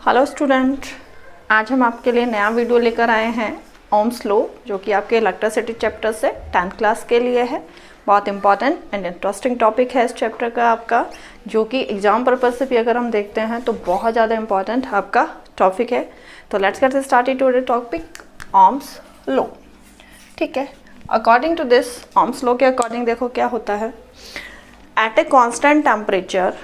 Hello student, आज हम आपके लिए नया वीडियो लेकर आए हैं ओम्स लॉ, जो कि आपके इलेक्ट्रिसिटी चैप्टर से 10th क्लास के लिए है। बहुत इंपॉर्टेंट एंड इंटरेस्टिंग टॉपिक है इस चैप्टर का आपका, जो कि एग्जाम पर्पज से भी अगर हम देखते हैं तो बहुत ज़्यादा इंपॉर्टेंट आपका टॉपिक है। तो let's get started today topic Ohm's law. ठीक है, according to this Ohm's law के अकॉर्डिंग देखो क्या होता है। एट ए कॉन्स्टेंट टेम्परेचर,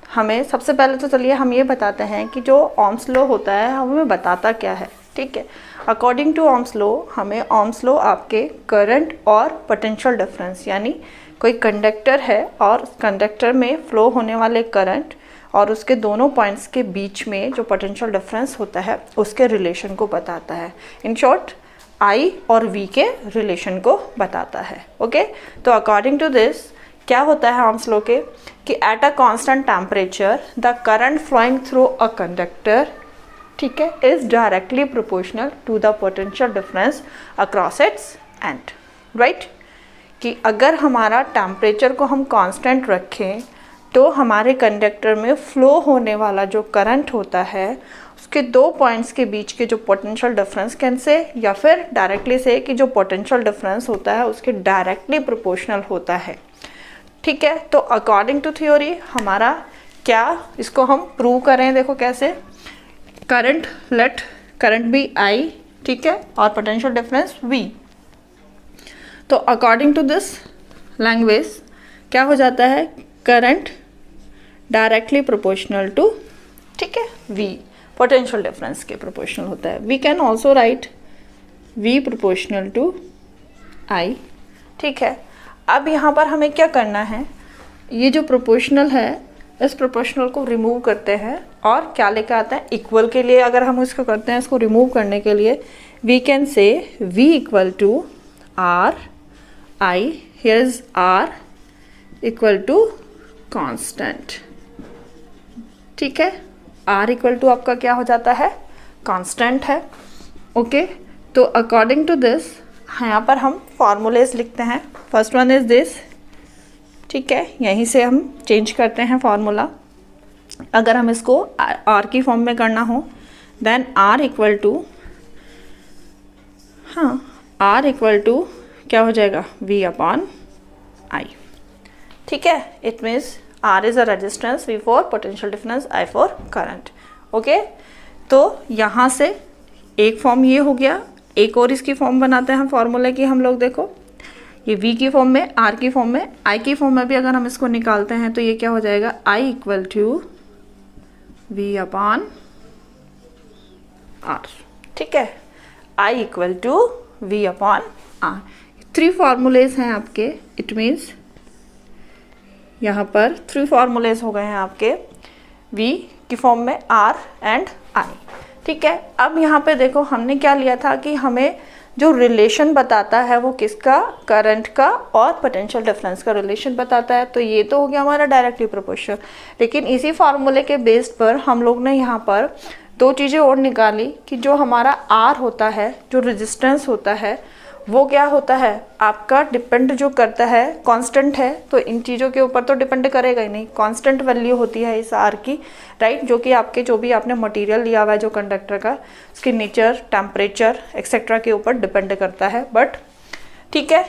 हमें सबसे पहले तो चलिए हम ये बताते हैं कि जो ओम्स लॉ होता है हमें बताता क्या है। ठीक है, अकॉर्डिंग टू ओम्स लॉ हमें ओम्स लॉ आपके करंट और पोटेंशियल डिफरेंस, यानी कोई कंडक्टर है और कंडक्टर में फ्लो होने वाले करंट और उसके दोनों पॉइंट्स के बीच में जो पोटेंशियल डिफरेंस होता है उसके रिलेशन को बताता है। इन शॉर्ट I और V के रिलेशन को बताता है। ओके, तो अकॉर्डिंग टू दिस क्या होता है ओम्स लॉ के कि at a constant temperature the current flowing through a conductor, ठीक है, is directly proportional to the potential difference across its end. Right, कि अगर हमारा टेम्परेचर को हम कांस्टेंट रखें तो हमारे कंडक्टर में फ्लो होने वाला जो करंट होता है उसके दो पॉइंट्स के बीच के जो पोटेंशियल डिफरेंस कैसे, या फिर डायरेक्टली से कि जो पोटेंशियल डिफरेंस होता है उसके डायरेक्टली प्रोपोर्शनल होता है। ठीक है, तो अकॉर्डिंग टू थ्योरी हमारा क्या, इसको हम प्रूव करें। देखो कैसे, current, let current be I, ठीक है, और पोटेंशियल डिफरेंस V। तो अकॉर्डिंग टू दिस लैंग्वेज क्या हो जाता है, करंट डायरेक्टली प्रोपोर्शनल टू, ठीक है, V, पोटेंशियल डिफरेंस के प्रोपोर्शनल होता है। We can also write V proportional to I। ठीक है, अब यहाँ पर हमें क्या करना है, ये जो प्रोपोर्शनल है इस प्रोपोर्शनल को रिमूव करते हैं और क्या लेकर आते हैं, इक्वल के लिए अगर हम इसको करते हैं, इसको रिमूव करने के लिए we can say V equal to R I, here is R equal to constant. ठीक है, R इक्वल टू आपका क्या हो जाता है, कांस्टेंट है। ओके, तो अकॉर्डिंग टू दिस यहाँ पर हम फॉर्मूलेज लिखते हैं। फर्स्ट वन इज दिस, ठीक है, यहीं से हम चेंज करते हैं फॉर्मूला। अगर हम इसको R की फॉर्म में करना हो then R equal to, R equal to क्या हो जाएगा, V अपॉन I। ठीक है, it means R is a resistance, V for potential difference, I for current. Okay, तो यहाँ से एक फॉर्म ये हो गया, एक और इसकी फॉर्म बनाते हैं हम फॉर्मूले की हम लोग। देखो ये V की फॉर्म में, R की फॉर्म में, I की फॉर्म में भी अगर हम इसको निकालते हैं तो ये क्या हो जाएगा, I equal to V upon R। ठीक है, I equal to V upon R। 3 formulas हैं आपके, इट मीन्स यहाँ पर 3 फॉर्मूलेज हो गए हैं आपके, V की फॉर्म में, R एंड I। ठीक है, अब यहाँ पे देखो हमने क्या लिया था कि हमें जो रिलेशन बताता है वो किसका, करंट का और पोटेंशियल डिफरेंस का रिलेशन बताता है। तो ये तो हो गया हमारा डायरेक्टली प्रोपोर्शनल, लेकिन इसी फार्मूले के बेस पर हम लोग ने यहाँ पर 2 चीज़ें और निकाली कि जो हमारा R होता है, जो रेजिस्टेंस होता है, वो क्या होता है आपका, डिपेंड जो करता है, कांस्टेंट है, तो इन चीज़ों के ऊपर तो डिपेंड करेगा ही नहीं, कांस्टेंट वैल्यू होती है इस R की। राइट, जो कि आपके जो भी आपने मटेरियल लिया हुआ है जो कंडक्टर का, उसके नेचर, टेम्परेचर एक्सेट्रा के ऊपर डिपेंड करता है। बट ठीक है,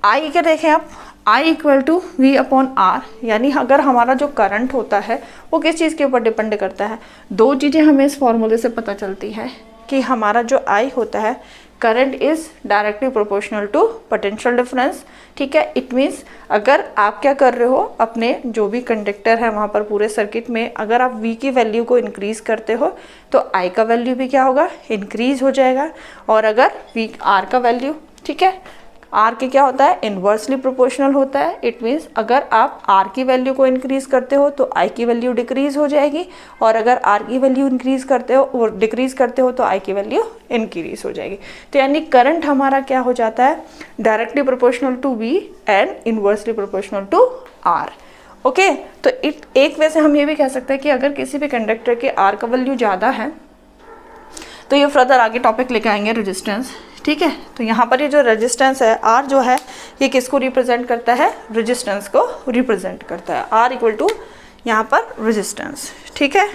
I के देखें आप, I equal to V upon R, यानी अगर हमारा जो करंट होता है वो किस चीज़ के ऊपर डिपेंड करता है, 2 चीज़ें हमें इस फॉर्मूले से पता चलती है कि हमारा जो I होता है, current is directly proportional to potential difference. ठीक है, इट मीन्स अगर आप क्या कर रहे हो, अपने जो भी कंडक्टर है वहाँ पर पूरे सर्किट में अगर आप V की वैल्यू को इंक्रीज करते हो तो I का वैल्यू भी क्या होगा, इंक्रीज हो जाएगा। और अगर R का वैल्यू, ठीक है, R के क्या होता है, इन्वर्सली प्रोपोर्शनल होता है। इट मीन्स अगर आप R की वैल्यू को इंक्रीज करते हो तो I की वैल्यू डिक्रीज हो जाएगी, और अगर R की वैल्यू इंक्रीज करते हो, डिक्रीज करते हो तो I की वैल्यू इंक्रीज हो जाएगी। तो यानी करंट हमारा क्या हो जाता है, directly proportional to V and inversely proportional to R। Okay, तो एक वैसे हम ये भी कह सकते हैं कि अगर किसी भी कंडक्टर के R का वैल्यू ज़्यादा है तो ये फर्दर आगे टॉपिक लेके आएंगे रेजिस्टेंस। ठीक है, तो यहाँ पर ये जो रेजिस्टेंस है R जो है ये किसको रिप्रेजेंट करता है, रेजिस्टेंस को रिप्रेजेंट करता है। R इक्वल टू यहाँ पर रेजिस्टेंस। ठीक है,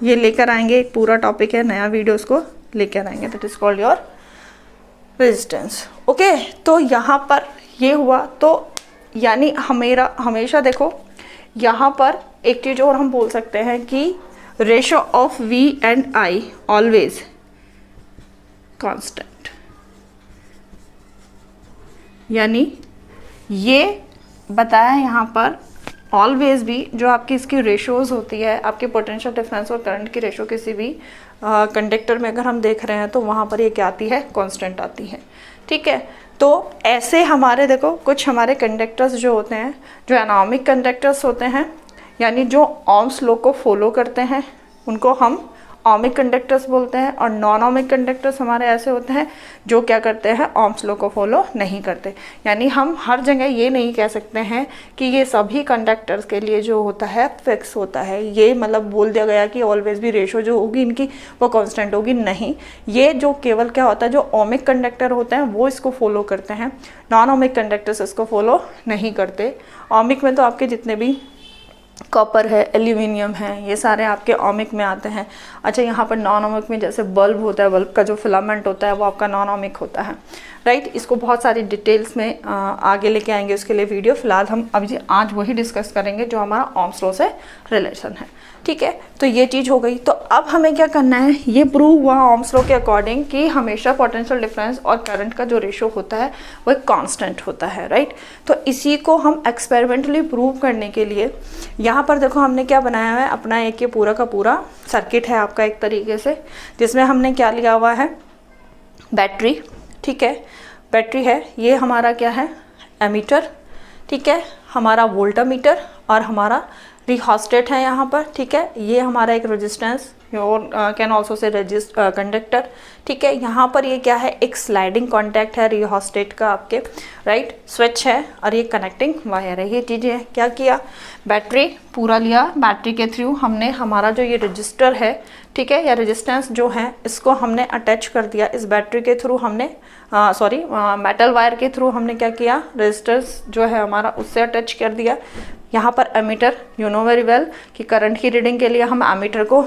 ये लेकर आएंगे, एक पूरा टॉपिक है, नया वीडियो उसको लेकर आएंगे, that is called your resistance. Okay, तो यहाँ पर ये हुआ, तो यानी हमेशा देखो यहाँ पर एक चीज़ और हम बोल सकते हैं कि ratio of V and I always constant, यानी ये बताया यहाँ पर ऑलवेज भी जो आपकी इसकी रेशोज़ होती है, आपकी पोटेंशियल डिफरेंस और करंट की रेशो किसी भी कंडक्टर में अगर हम देख रहे हैं तो वहाँ पर ये क्या आती है, कांस्टेंट आती है। ठीक है, तो ऐसे हमारे देखो कुछ हमारे कंडक्टर्स जो होते हैं, जो एनामिक कंडक्टर्स होते हैं, यानी जो ओम्स लॉ को फॉलो करते हैं, उनको हम ओमिक कंडक्टर्स बोलते हैं। और नॉन ओमिक कंडक्टर्स हमारे ऐसे होते हैं जो क्या करते हैं, ओम्स लॉ को फॉलो नहीं करते। यानी हम हर जगह ये नहीं कह सकते हैं कि ये सभी कंडक्टर्स के लिए जो होता है फिक्स होता है, ये मतलब बोल दिया गया कि ऑलवेज भी रेशो जो होगी इनकी वो कांस्टेंट होगी, नहीं। ये जो केवल क्या होता है, जो ओमिक कंडक्टर होते हैं वो इसको फॉलो करते हैं, नॉन ओमिक कंडक्टर्स इसको फॉलो नहीं करते। ओमिक में तो आपके जितने भी कॉपर है, एल्यूमिनियम है, ये सारे आपके ओमिक में आते हैं। अच्छा, यहाँ पर नॉन ओमिक में जैसे बल्ब होता है, बल्ब का जो फिलामेंट होता है वो आपका नॉन ओमिक होता है, राइट। इसको बहुत सारी डिटेल्स में आगे लेके आएंगे, उसके लिए वीडियो। फिलहाल हम अभी आज वही डिस्कस करेंगे जो हमारा ओम्स लॉ से रिलेशन है। ठीक है, तो ये चीज़ हो गई। तो अब हमें क्या करना है, ये प्रूव हुआ ओम्स लॉ के अकॉर्डिंग कि हमेशा पोटेंशियल डिफरेंस और करंट का जो रेशो होता है वो एक कांस्टेंट होता है, राइट। तो इसी को हम एक्सपेरिमेंटली प्रूव करने के लिए यहाँ पर देखो हमने क्या बनाया हुआ है, अपना एक ये पूरा का पूरा सर्किट है आपका एक तरीके से, जिसमें हमने क्या लिया हुआ है, बैटरी। ठीक है, बैटरी है, ये हमारा क्या है, एमीटर। ठीक है, हमारा वोल्टामीटर और हमारा रिहोस्टेट है यहाँ पर। ठीक है, ये हमारा एक रेजिस्टेंस और कैन ऑल्सो से कंडक्टर। ठीक है, यहाँ पर ये क्या है, एक स्लाइडिंग कॉन्टैक्ट है रिहोस्टेट का आपके, राइट। स्विच है और ये कनेक्टिंग वायर है। ये चीज़ें क्या किया, बैटरी पूरा लिया, बैटरी के थ्रू हमने हमारा जो ये रजिस्टर है, ठीक है, या रेजिस्टेंस जो है, इसको हमने अटैच कर दिया इस बैटरी के थ्रू। हमने मेटल वायर के थ्रू हमने क्या किया, रेजिस्टेंस जो है हमारा उससे अटैच कर दिया। यहाँ पर ammeter, you know very well कि करंट की रीडिंग के लिए हम एमीटर को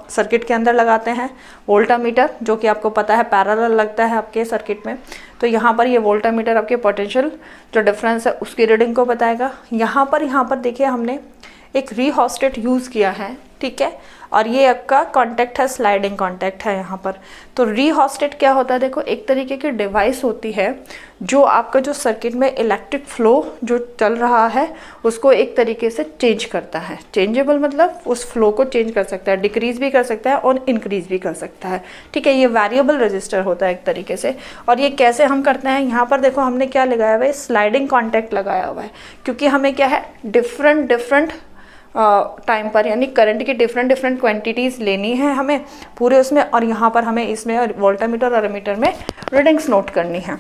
सर्किट के अंदर लगाते हैं। वोल्टामीटर जो कि आपको पता है पैरेलल लगता है आपके सर्किट में, तो यहाँ पर ये वोल्टामीटर आपके पोटेंशियल जो डिफरेंस है उसकी रीडिंग को बताएगा। यहाँ पर देखिए हमने एक रिहोस्टेट यूज़ किया है। ठीक है, और ये आपका कॉन्टैक्ट है, स्लाइडिंग कॉन्टैक्ट है यहाँ पर। तो रिहोस्टेट क्या होता है, देखो एक तरीके की डिवाइस होती है जो आपका जो सर्किट में इलेक्ट्रिक फ्लो जो चल रहा है उसको एक तरीके से चेंज करता है। चेंजेबल मतलब उस फ्लो को चेंज कर सकता है, डिक्रीज भी कर सकता है और इंक्रीज भी कर सकता है। ठीक है, ये वेरिएबल रजिस्टर होता है एक तरीके से। और ये कैसे हम करते हैं, यहाँ पर देखो हमने क्या लगाया हुआ है, स्लाइडिंग कॉन्टैक्ट लगाया हुआ है, क्योंकि हमें क्या है, डिफरेंट टाइम पर यानी करंट की डिफरेंट क्वांटिटीज़ लेनी है हमें पूरे उसमें, और यहाँ पर हमें इसमें वोल्टामीटर और एमीटर में रीडिंग्स नोट करनी है।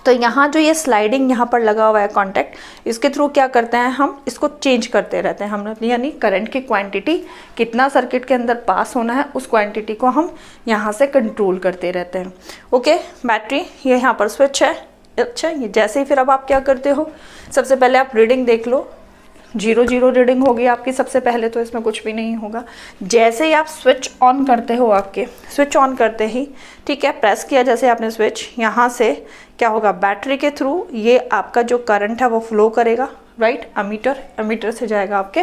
तो यहाँ जो ये स्लाइडिंग यहाँ पर लगा हुआ है कॉन्टैक्ट, इसके थ्रू क्या करते हैं, हम इसको चेंज करते रहते हैं। हम यानी करंट की क्वांटिटी कितना सर्किट के अंदर पास होना है उस क्वांटिटी को हम यहाँ से कंट्रोल करते रहते हैं। ओके, बैटरी, ये यहाँ पर स्विच है। अच्छा, ये जैसे ही फिर अब आप क्या करते हो, सबसे पहले आप रीडिंग देख लो, 0 रीडिंग होगी आपकी सबसे पहले, तो इसमें कुछ भी नहीं होगा। जैसे ही आप स्विच ऑन करते हो, आपके स्विच ऑन करते ही, ठीक है, प्रेस किया जैसे आपने स्विच, यहाँ से क्या होगा, बैटरी के थ्रू ये आपका जो करंट है वो फ्लो करेगा, राइट। एमीटर से जाएगा आपके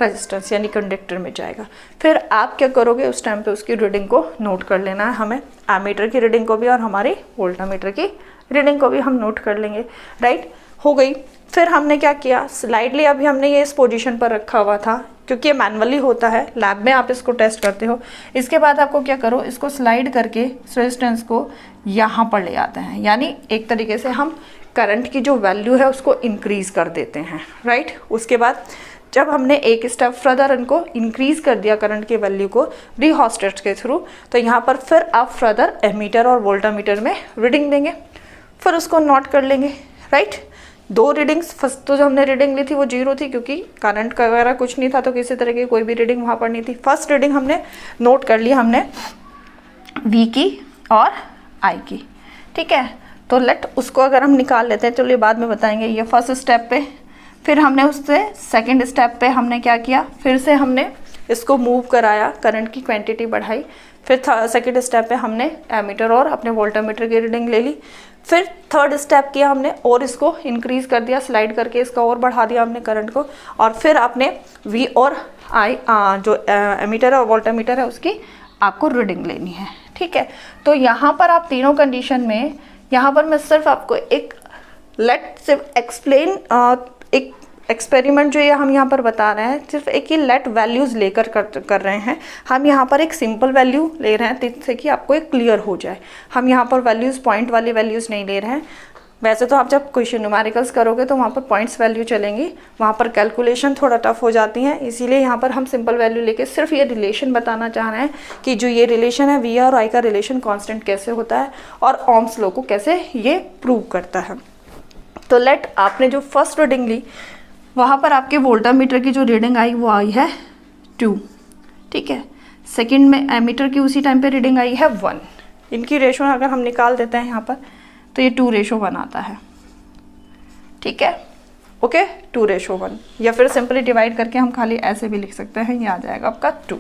रेजिस्टेंस यानी कंडक्टर में जाएगा। फिर आप क्या करोगे, उस टाइम पे उसकी रीडिंग को नोट कर लेना है हमें, एमीटर की रीडिंग को भी और हमारी वोल्टामीटर की रीडिंग को भी हम नोट कर लेंगे, राइट। हो गई। फिर हमने क्या किया, स्लाइडली अभी हमने ये इस पोजीशन पर रखा हुआ था, क्योंकि ये मैनुअली होता है, लैब में आप इसको टेस्ट करते हो। इसके बाद आपको क्या करो, इसको स्लाइड करके रेजिस्टेंस को यहाँ पर ले आते हैं, यानी एक तरीके से हम करंट की जो वैल्यू है उसको इंक्रीज़ कर देते हैं, राइट। उसके बाद जब हमने एक स्टेप फर्दर इनको इंक्रीज़ कर दिया करंट की वैल्यू को रिहोस्टेट के थ्रू, तो यहाँ पर फिर आप फर्दर एमीटर और वोल्टामीटर में रीडिंग देंगे, फिर उसको नोट कर लेंगे, राइट। 2 रीडिंग्स, फर्स्ट तो जो हमने रीडिंग ली थी वो 0 थी, क्योंकि करंट का वगैरह कुछ नहीं था, तो किसी तरह की कोई भी रीडिंग वहाँ पर नहीं थी। फर्स्ट रीडिंग हमने नोट कर ली, हमने V की और I की, ठीक है। तो लेट उसको अगर हम निकाल लेते हैं, चलिए बाद में बताएंगे। ये फर्स्ट स्टेप पे, फिर हमने उससे सेकंड स्टेप पे हमने क्या किया, फिर से हमने इसको मूव कराया, करंट की क्वांटिटी बढ़ाई। फिर सेकेंड स्टेप पे हमने एमीटर और अपने वोल्टामीटर की रीडिंग ले ली। फिर थर्ड स्टेप किया हमने और इसको इंक्रीज कर दिया, स्लाइड करके इसका और बढ़ा दिया हमने करंट को। और फिर आपने वी और आई जो एमीटर और वोल्टामीटर है उसकी आपको रीडिंग लेनी है, ठीक है। तो यहाँ पर आप तीनों कंडीशन में, यहाँ पर मैं सिर्फ आपको एक एक्सप्लेन एक एक्सपेरिमेंट जो ये हम यहाँ पर बता रहे हैं, सिर्फ एक ही लेट वैल्यूज़ लेकर कर रहे हैं। हम यहाँ पर एक सिंपल वैल्यू ले रहे हैं जिससे कि आपको एक क्लियर हो जाए। हम यहाँ पर वैल्यूज़ पॉइंट वाली वैल्यूज़ नहीं ले रहे हैं। वैसे तो आप जब क्वेश्चन न्यूमेरिकल्स करोगे तो वहाँ पर पॉइंट्स वैल्यू चलेंगी, वहाँ पर कैलकुलेशन थोड़ा टफ हो जाती हैं, इसीलिए यहाँ पर हम सिंपल वैल्यू लेके सिर्फ ये रिलेशन बताना चाह रहे हैं कि जो ये रिलेशन है वी और आई का रिलेशन कांस्टेंट कैसे होता है और ओम्स लॉ को कैसे ये प्रूव करता है। तो लेट आपने जो फर्स्ट रीडिंग ली वहाँ पर आपके वोल्टामीटर की जो रीडिंग आई वो आई है 2, ठीक है। सेकंड में एमीटर की उसी टाइम पे रीडिंग आई है 1। इनकी रेशो अगर हम निकाल देते हैं यहाँ पर तो ये 2:1 आता है, ठीक है, ओके, 2:1। या फिर सिंपली डिवाइड करके हम खाली ऐसे भी लिख सकते हैं, ये आ जाएगा आपका 2।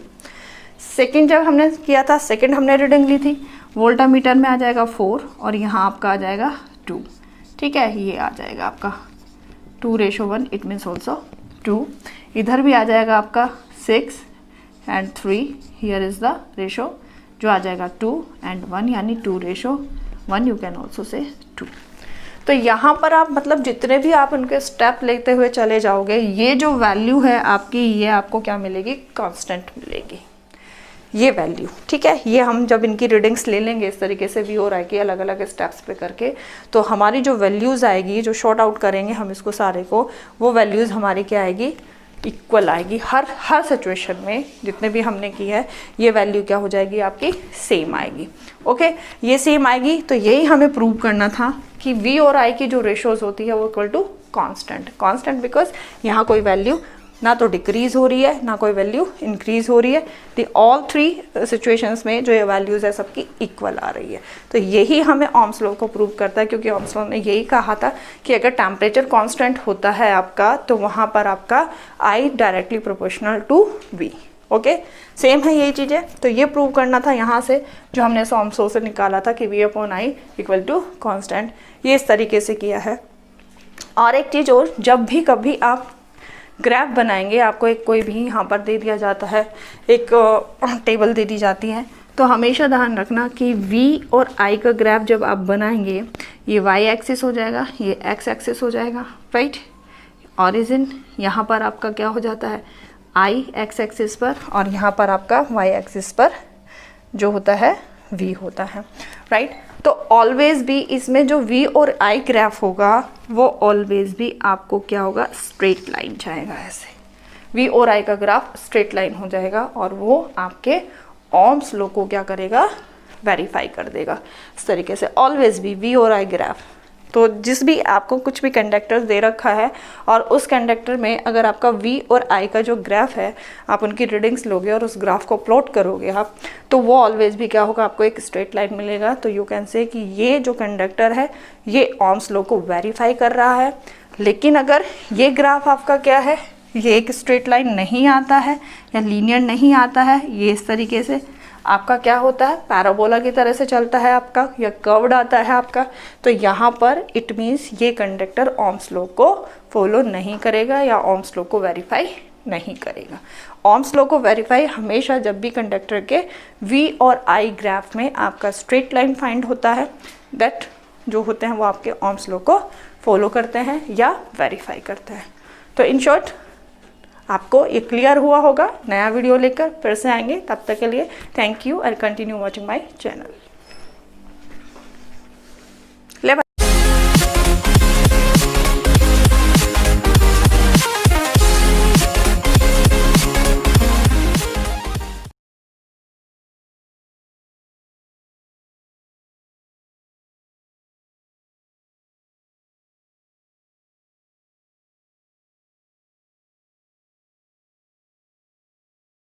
सेकंड जब हमने किया था, सेकंड हमने रीडिंग ली थी, वोल्टामीटर में आ जाएगा 4 और यहाँ आपका आ जाएगा 2, ठीक है। ये आ जाएगा आपका 2:1, इट मीन्स ऑल्सो 2। इधर भी आ जाएगा आपका 6 and 3, here is the ratio जो आ जाएगा 2 and 1, यानी 2:1, यू कैन ऑल्सो से 2। तो यहाँ पर आप मतलब जितने भी आप उनके स्टेप लेते हुए चले जाओगे, ये जो वैल्यू है आपकी, ये आपको क्या मिलेगी, कांस्टेंट मिलेगी ये वैल्यू, ठीक है। ये हम जब इनकी रीडिंग्स ले लेंगे इस तरीके से वी और आई की अलग अलग स्टेप्स पे करके, तो हमारी जो वैल्यूज़ आएगी, जो शॉर्ट आउट करेंगे हम इसको सारे को, वो वैल्यूज़ हमारी क्या आएगी, इक्वल आएगी। हर सिचुएशन में जितने भी हमने की है ये वैल्यू क्या हो जाएगी आपकी, सेम आएगी, ओके। ये सेम आएगी, तो यही हमें प्रूव करना था कि वी और आई की जो रेशोज़ होती है वो इक्वल टू कांस्टेंट बिकॉज यहाँ कोई वैल्यू ना तो डिक्रीज हो रही है ना कोई वैल्यू इंक्रीज हो रही है। दी ऑल 3 सिचुएशंस में जो ये वैल्यूज़ है सबकी इक्वल आ रही है। तो यही हमें ओम्स लॉ को प्रूव करता है, क्योंकि ओम्स लॉ ने यही कहा था कि अगर टेम्परेचर कांस्टेंट होता है आपका तो वहाँ पर आपका I directly proportional to V, okay. Same है यही चीज़ें, तो ये प्रूव करना था यहाँ से जो हमने ओम्स लॉ से निकाला था कि V upon I equal to constant, ये इस तरीके से किया है। और एक चीज़ और, जब भी कभी आप ग्राफ बनाएंगे, आपको एक कोई भी यहाँ पर दे दिया जाता है, एक टेबल दे दी जाती है, तो हमेशा ध्यान रखना कि v और i का ग्राफ जब आप बनाएंगे, ये y एक्सिस हो जाएगा, ये x एक्सिस हो जाएगा, राइट। ऑरिजिन यहाँ पर आपका क्या हो जाता है, i x एक्सिस पर, और यहाँ पर आपका y एक्सिस पर जो होता है v होता है, राइट। तो ऑलवेज भी इसमें जो v और i ग्राफ होगा वो ऑलवेज भी आपको क्या होगा, स्ट्रेट लाइन जाएगा। ऐसे v और i का ग्राफ स्ट्रेट लाइन हो जाएगा और वो आपके ओम्स लॉ को क्या करेगा, वेरीफाई कर देगा। इस तरीके से ऑलवेज भी v और i ग्राफ, तो जिस भी आपको कुछ भी कंडक्टर दे रखा है और उस कंडक्टर में अगर आपका v और i का जो ग्राफ है, आप उनकी रीडिंग्स लोगे और उस ग्राफ को प्लॉट करोगे आप, तो वो ऑलवेज भी क्या होगा, आपको एक स्ट्रेट लाइन मिलेगा। तो यू कैन से कि ये जो कंडक्टर है ये ओम्स लॉ को वेरीफाई कर रहा है। लेकिन अगर ये ग्राफ आपका क्या है, ये एक स्ट्रेट लाइन नहीं आता है या लीनियर नहीं आता है, ये इस तरीके से आपका क्या होता है, पैराबोला की तरह से चलता है आपका, या कर्व्ड आता है आपका, तो यहाँ पर इट मीन्स ये कंडक्टर ओम्स लॉ को फॉलो नहीं करेगा या ओम्स लॉ को वेरीफाई नहीं करेगा। ओम्स लॉ को वेरीफाई हमेशा जब भी कंडक्टर के v और i ग्राफ में आपका स्ट्रेट लाइन फाइंड होता है, दैट जो होते हैं वो आपके ओम्स लॉ को फॉलो करते हैं या वेरीफाई करते हैं। तो इन शॉर्ट आपको ये क्लियर हुआ होगा। नया वीडियो लेकर फिर से आएंगे, तब तक के लिए thank you and continue watching my channel.